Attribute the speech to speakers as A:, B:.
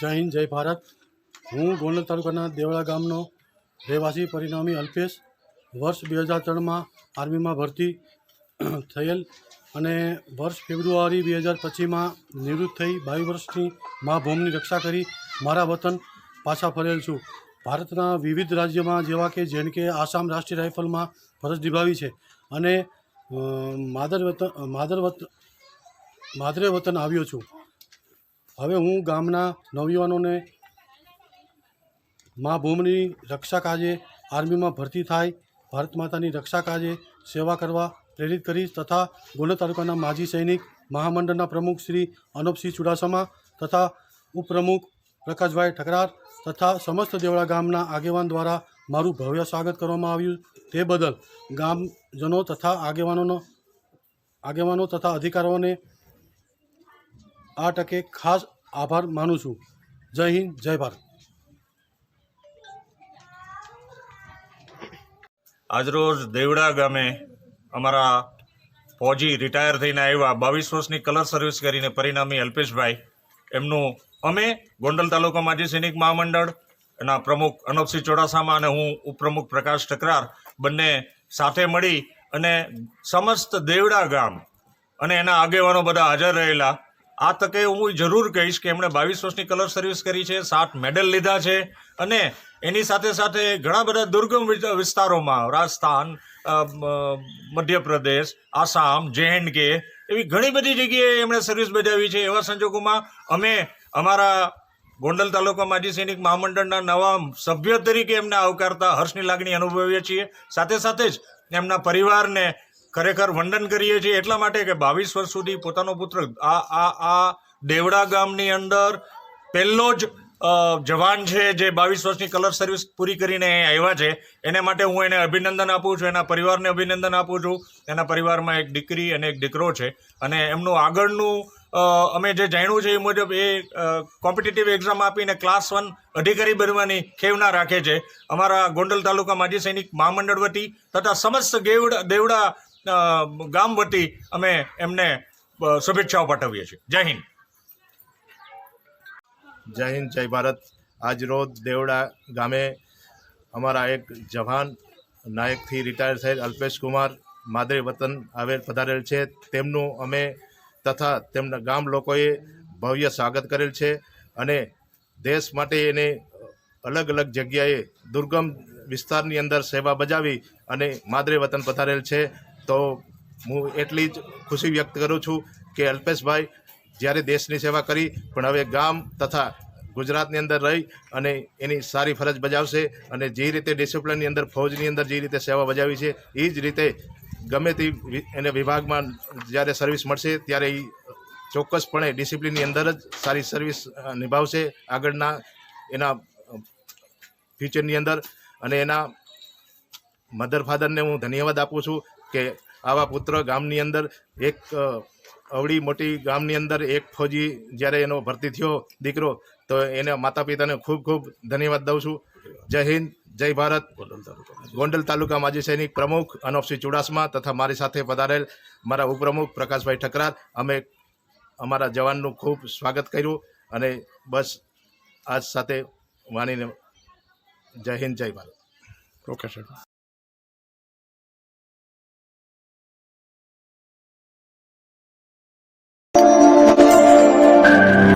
A: જય હિન્દ, જય ભારત. હું ગોંડલ તાલુકાના દેવળા ગામનો રહેવાસી પરિણામી અલ્પેશ. વર્ષ 2003માં આર્મીમાં ભરતી થયેલ અને વર્ષ ફેબ્રુઆરી 2025માં નિવૃત્ત થઈ 22 વર્ષની મા ભૂમિની રક્ષા કરી મારા વતન પાછા ફરેલ છું. ભારતના વિવિધ રાજ્યમાં જેવા કે જેનકે આસામ રાષ્ટ્રીય રાઇફલમાં ફરજ નિભાવી છે અને માદરે વતન આવ્યો છું. હવે હું ગામના નવયુવાનોને મા ભૂમિની રક્ષા કાજે આર્મીમાં ભરતી થાય, ભારત માતાની રક્ષા કાજે સેવા કરવા પ્રેરિત કરીશ તથા ગોંડલ તાલુકાના માજી સૈનિક મહામંડળના પ્રમુખ શ્રી અનુપસિંહ ચુડાસમા તથા ઉપપ્રમુખ પ્રકાશભાઈ ઠકરાર તથા સમસ્ત દેવળા ગામના આગેવાન દ્વારા મારું ભવ્ય સ્વાગત કરવામાં આવ્યું. તે બદલ ગામજનો તથા આગેવાનો તથા અધિકારીઓને આ તકે ખાસ આભાર માનું છું. જય હિન્દ, જય ભારત.
B: આજરોજ દેવડા ગામે અમારા ફૌજી રિટાયર થઈને આવ્યા 22 વર્ષની કલર સર્વિસ કરીને પરિણામી અલ્પેશભાઈ એમનું અમે ગોંડલ તાલુકા માજી સૈનિક મહામંડળ એના પ્રમુખ અનુપસિંહ ચુડાસમા અને હું ઉપપ્રમુખ પ્રકાશ ઠકરાર બંને સાથે મળી અને સમસ્ત દેવડા ગામ અને એના આગેવાનો બધા હાજર રહેલા. આ તકે હું જરૂર કહીશ કે એમણે 22 વર્ષની કલર સર્વિસ કરી છે, 7 મેડલ લીધા છે અને એની સાથે સાથે ઘણા બધા દુર્ગમ વિસ્તારોમાં રાજસ્થાન, મધ્યપ્રદેશ, આસામ, JNK એવી ઘણી બધી જગ્યાએ એમણે સર્વિસ બજાવી છે. એવા સંજોગોમાં અમે અમારા ગોંડલ તાલુકા માજી સૈનિક મહામંડળના નવા સભ્ય તરીકે એમને આવકારતા હર્ષની લાગણી અનુભવીએ છીએ. સાથે સાથે જ એમના પરિવારને ખરેખર વંદન કરીએ છીએ એટલા માટે કે 22 વર્ષ સુધી પોતાનો પુત્ર આ દેવડા ગામની અંદર પહેલો જ જવાન છે જે 22 વર્ષની કલર સર્વિસ પૂરી કરીને આવ્યા છે. એને માટે હું એને અભિનંદન આપું છું, એના પરિવારને અભિનંદન આપું છું. એના પરિવારમાં એક દીકરી અને એક દીકરો છે અને એમનું આગળનું અમે જે જાણ્યું છે એ મુજબ એ કોમ્પિટિટિવ એક્ઝામ આપીને ક્લાસ 1 અધિકારી બનવાની ખેવના રાખે છે. અમારા ગોંડલ તાલુકા માજી સૈનિક મહામંડળ વતી તથા સમસ્ત દેવડા ગામ વતી અમે એમને શુભેચ્છાઓ પાઠવીએ છીએ. જય હિન્દ.
C: જય હિન્દ, જય ભારત. આજ રોજ દેવડા ગામે અમારા એક જવાન નાયકથી રિટાયર થયેલ અલ્પેશ કુમાર માદરે વતન પધારેલ છે. તેમનું અમે તથા તેમના ગામ લોકોએ ભવ્ય સ્વાગત કરેલ છે અને દેશ માટે એને અલગ અલગ જગ્યાએ દુર્ગમ વિસ્તારની અંદર સેવા બજાવી અને માદરે વતન પધારેલ છે. તો હું એટલી જ ખુશી વ્યક્ત કરું છું કે અલ્પેશભાઈ જ્યારે દેશની સેવા કરી પણ હવે ગામ તથા ગુજરાતની અંદર રહી અને એની સારી ફરજ બજાવશે અને જે રીતે ડિસિપ્લિનની અંદર ફૌજની અંદર જે રીતે સેવા બજાવી છે એ જ રીતે ગમે તે એને વિભાગમાં જ્યારે સર્વિસ મળશે ત્યારે એ ચોક્કસપણે ડિસિપ્લિનની અંદર જ સારી સર્વિસ નિભાવશે આગળના એના ફ્યુચરની અંદર. અને એના મધર ફાધરને હું ધન્યવાદ આપું છું કે આવા પુત્ર ગામની અંદર એક અવળી મોટી ગામની અંદર એક ફૌજી જ્યારે એનો ભરતી થયો દીકરો તો એના માતા પિતાને ખૂબ ખૂબ ધન્યવાદ દઉં છું. જય હિન્દ, જય ભારત. ગોંડલ તાલુકા માજી સૈનિક પ્રમુખ અનુપસિંહ ચુડાસમા તથા મારી સાથે પધારેલ મારા ઉપપ્રમુખ પ્રકાશભાઈ ઠકરાર અમે અમારા જવાનનું ખૂબ સ્વાગત કર્યું અને બસ આજ સાથે વાણીને જય હિન્દ, જય ભારત.
D: Okay sir.